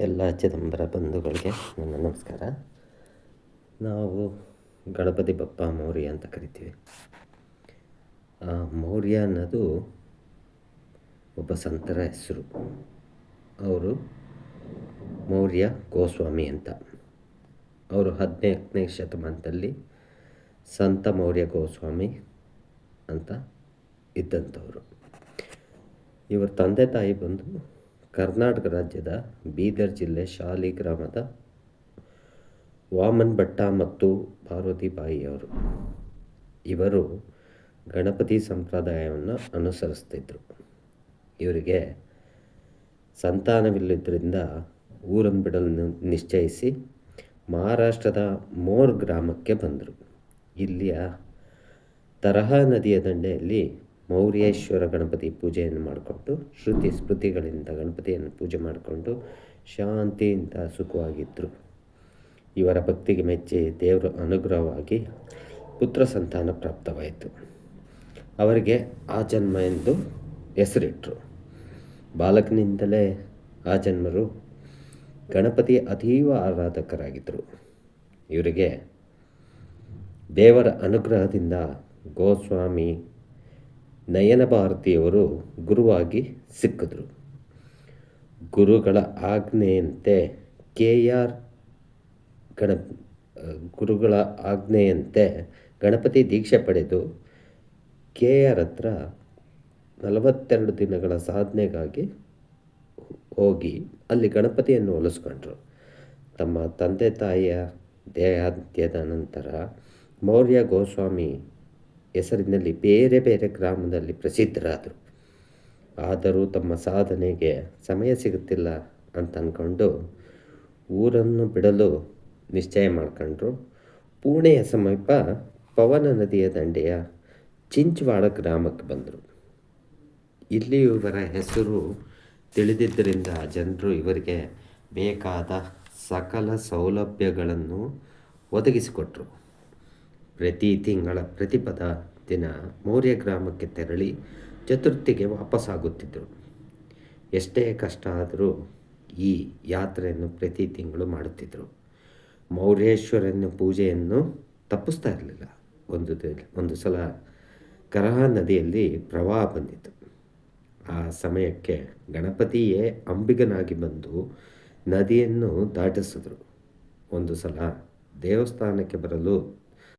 ಎಲ್ಲ ಚಿದಂಬರ ಬಂಧುಗಳಿಗೆ ನನ್ನ ನಮಸ್ಕಾರ. ನಾವು ಗಣಪತಿ ಬಪ್ಪ ಮೌರ್ಯ ಅಂತ ಕರಿತೀವಿ. ಮೌರ್ಯ ಅನ್ನೋದು ಒಬ್ಬ ಸಂತರ ಹೆಸರು. ಅವರು ಮೌರ್ಯ ಗೋಸ್ವಾಮಿ ಅಂತ. ಅವರು 18ನೇ ಶತಮಾನದಲ್ಲಿ ಸಂತ ಮೌರ್ಯ ಗೋಸ್ವಾಮಿ ಅಂತ ಇದ್ದಂಥವರು. ಇವರ ತಂದೆ ತಾಯಿ ಬಂದು ಕರ್ನಾಟಕ ರಾಜ್ಯದ ಬೀದರ್ ಜಿಲ್ಲೆ ಶಾಲಿ ಗ್ರಾಮದ ವಾಮನ್ ಭಟ್ಟ ಮತ್ತು ಪಾರ್ವತಿಬಾಯಿಯವರು. ಇವರು ಗಣಪತಿ ಸಂಪ್ರದಾಯವನ್ನು ಅನುಸರಿಸ್ತಿದ್ರು. ಇವರಿಗೆ ಸಂತಾನವಿಲ್ಲದ್ರಿಂದ ಊರನ್ನು ಬಿಡಲು ನಿಶ್ಚಯಿಸಿ ಮಹಾರಾಷ್ಟ್ರದ ಮೋರ್ ಗ್ರಾಮಕ್ಕೆ ಬಂದರು. ಇಲ್ಲಿಯ ತರಹಾ ನದಿಯ ದಂಡೆಯಲ್ಲಿ ಮೌರ್ಯೇಶ್ವರ ಗಣಪತಿ ಪೂಜೆಯನ್ನು ಮಾಡಿಕೊಂಡು ಶ್ರುತಿ ಸ್ಮೃತಿಗಳಿಂದ ಗಣಪತಿಯನ್ನು ಪೂಜೆ ಮಾಡಿಕೊಂಡು ಶಾಂತಿಯಿಂದ ಸುಖವಾಗಿದ್ದರು. ಇವರ ಭಕ್ತಿಗೆ ಮೆಚ್ಚಿ ದೇವರ ಅನುಗ್ರಹವಾಗಿ ಪುತ್ರ ಸಂತಾನ ಪ್ರಾಪ್ತವಾಯಿತು. ಅವರಿಗೆ ಆ ಜನ್ಮ ಎಂದು ಹೆಸರಿಟ್ಟರು. ಬಾಲಕನಿಂದಲೇ ಆ ಜನ್ಮರು ಗಣಪತಿ ಅತೀವ ಆರಾಧಕರಾಗಿದ್ದರು. ಇವರಿಗೆ ದೇವರ ಅನುಗ್ರಹದಿಂದ ಗೋಸ್ವಾಮಿ ನಯನ ಭಾರತಿಯವರು ಗುರುವಾಗಿ ಸಿಕ್ಕಿದ್ರು. ಗುರುಗಳ ಆಜ್ಞೆಯಂತೆ ಗಣಪತಿ ದೀಕ್ಷೆ ಪಡೆದು KR ಹತ್ರ 42 ದಿನಗಳ ಸಾಧನೆಗಾಗಿ ಹೋಗಿ ಅಲ್ಲಿ ಗಣಪತಿಯನ್ನು ಹೊಲಿಸ್ಕೊಂಡ್ರು. ತಮ್ಮ ತಂದೆ ತಾಯಿಯ ದೇಹಾಂತ್ಯದ ನಂತರ ಮೌರ್ಯ ಗೋಸ್ವಾಮಿ ಹೆಸರಿನಲ್ಲಿ ಬೇರೆ ಬೇರೆ ಗ್ರಾಮದಲ್ಲಿ ಪ್ರಸಿದ್ಧರಾದರು. ಆದರೂ ತಮ್ಮ ಸಾಧನೆಗೆ ಸಮಯ ಸಿಗುತ್ತಿಲ್ಲ ಅಂತ ಅಂದ್ಕೊಂಡು ಊರನ್ನು ಬಿಡಲು ನಿಶ್ಚಯ ಮಾಡ್ಕೊಂಡ್ರು. ಪುಣೆಯ ಸಮೀಪ ಪವನ ನದಿಯ ದಂಡೆಯ ಚಿಂಚ್ವಾಡ ಗ್ರಾಮಕ್ಕೆ ಬಂದರು. ಇಲ್ಲಿ ಇವರ ಹೆಸರು ತಿಳಿದಿದ್ದರಿಂದ ಜನರು ಇವರಿಗೆ ಬೇಕಾದ ಸಕಲ ಸೌಲಭ್ಯಗಳನ್ನು ಒದಗಿಸಿಕೊಟ್ರು. ಪ್ರತಿ ತಿಂಗಳ ಪ್ರತಿಪದ ದಿನ ಮೌರ್ಯ ಗ್ರಾಮಕ್ಕೆ ತೆರಳಿ ಚತುರ್ಥಿಗೆ ವಾಪಸ್ಸಾಗುತ್ತಿದ್ದರು. ಎಷ್ಟೇ ಕಷ್ಟ ಆದರೂ ಈ ಯಾತ್ರೆಯನ್ನು ಪ್ರತಿ ತಿಂಗಳು ಮಾಡುತ್ತಿದ್ದರು. ಮೌರ್ಯೇಶ್ವರನ ಪೂಜೆಯನ್ನು ತಪ್ಪಿಸ್ತಾ ಇರಲಿಲ್ಲ. ಒಂದು ಸಲ ಕರಹಾ ನದಿಯಲ್ಲಿ ಪ್ರವಾಹ ಬಂದಿತ್ತು. ಆ ಸಮಯಕ್ಕೆ ಗಣಪತಿಯೇ ಅಂಬಿಗನಾಗಿ ಬಂದು ನದಿಯನ್ನು ದಾಟಿಸಿದ್ರು. ಒಂದು ಸಲ ದೇವಸ್ಥಾನಕ್ಕೆ ಬರಲು